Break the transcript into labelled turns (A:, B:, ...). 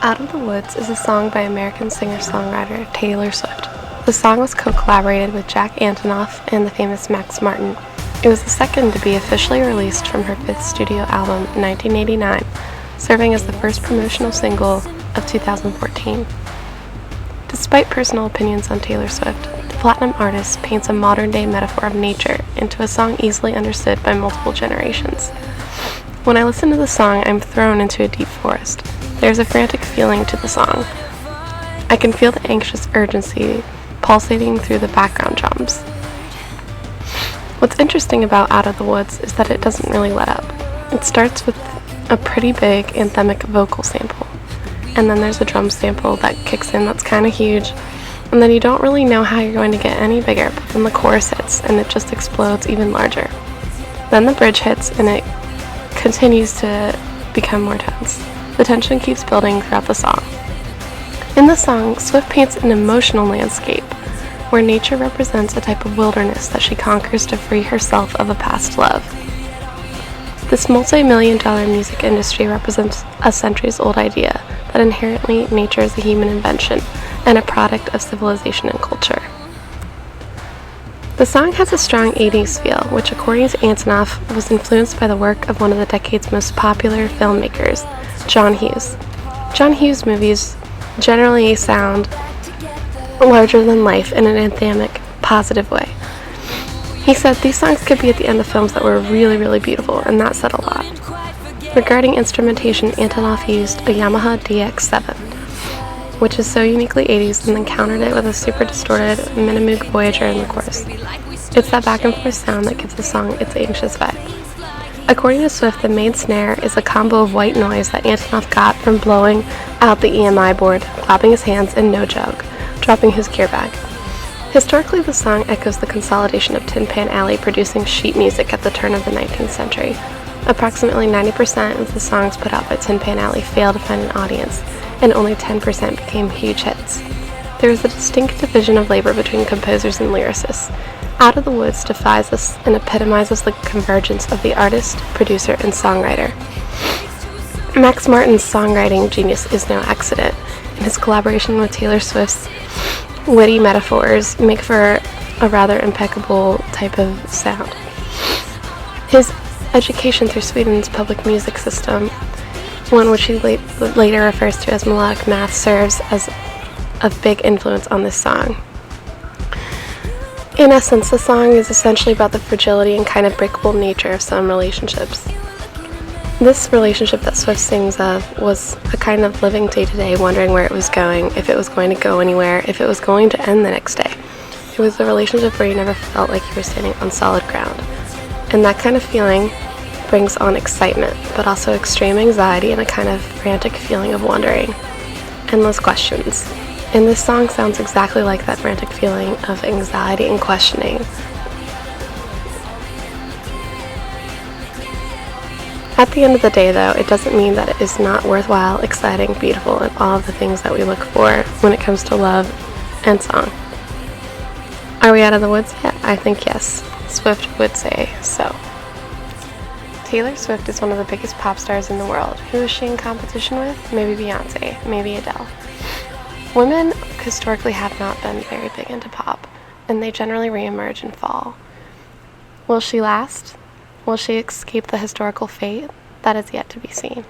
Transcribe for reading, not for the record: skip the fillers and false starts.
A: Out of the Woods is a song by American singer-songwriter Taylor Swift. The song was co-collaborated with Jack Antonoff and the famous Max Martin. It was the second to be officially released from her fifth studio album in 1989, serving as the first promotional single of 2014. Despite personal opinions on Taylor Swift, the platinum artist paints a modern-day metaphor of nature into a song easily understood by multiple generations. When I listen to the song, I'm thrown into a deep forest. There's a frantic feeling to the song. I can feel the anxious urgency pulsating through the background drums. What's interesting about Out of the Woods is that it doesn't really let up. It starts with a pretty big anthemic vocal sample, and then there's a drum sample that kicks in that's kind of huge, and then you don't really know how you're going to get any bigger, but then the chorus hits and it just explodes even larger. Then the bridge hits and it continues to become more tense. The tension keeps building throughout the song. In the song, Swift paints an emotional landscape where nature represents a type of wilderness that she conquers to free herself of a past love. This multi-million-dollar music industry represents a centuries-old idea that inherently nature is a human invention and a product of civilization and culture. The song has a strong 80s feel, which according to Antonoff was influenced by the work of one of the decade's most popular filmmakers, John Hughes. John Hughes movies generally sound larger than life in an anthemic, positive way. He said these songs could be at the end of films that were really, really beautiful, and that said a lot. Regarding instrumentation, Antonoff used a Yamaha DX7, which is so uniquely 80s, and then countered it with a super distorted Minimoog Voyager in the chorus. It's that back and forth sound that gives the song its anxious vibe. According to Swift, the main snare is a combo of white noise that Antonoff got from blowing out the EMI board, clapping his hands, and no joke, dropping his gear bag. Historically, the song echoes the consolidation of Tin Pan Alley producing sheet music at the turn of the 19th century. Approximately 90% of the songs put out by Tin Pan Alley failed to find an audience, and only 10% became huge hits. There is a distinct division of labor between composers and lyricists. Out of the Woods defies this and epitomizes the convergence of the artist, producer, and songwriter. Max Martin's songwriting genius is no accident, and his collaboration with Taylor Swift's witty metaphors make for a rather impeccable type of sound. His education through Sweden's public music system, one which he later refers to as melodic math, serves as a big influence on this song. In essence, the song is essentially about the fragility and kind of breakable nature of some relationships. This relationship that Swift sings of was a kind of living day to day, wondering where it was going, if it was going to go anywhere, if it was going to end the next day. It was a relationship where you never felt like you were standing on solid ground. And that kind of feeling brings on excitement, but also extreme anxiety and a kind of frantic feeling of wondering. Endless questions. And this song sounds exactly like that frantic feeling of anxiety and questioning. At the end of the day, though, it doesn't mean that it is not worthwhile, exciting, beautiful, and all of the things that we look for when it comes to love and song. Are we out of the woods yet? I think yes. Swift would say so. Taylor Swift is one of the biggest pop stars in the world. Who is she in competition with? Maybe Beyonce, maybe Adele. Women historically have not been very big into pop, and they generally re-emerge in fall. Will she last? Will she escape the historical fate? That is yet to be seen.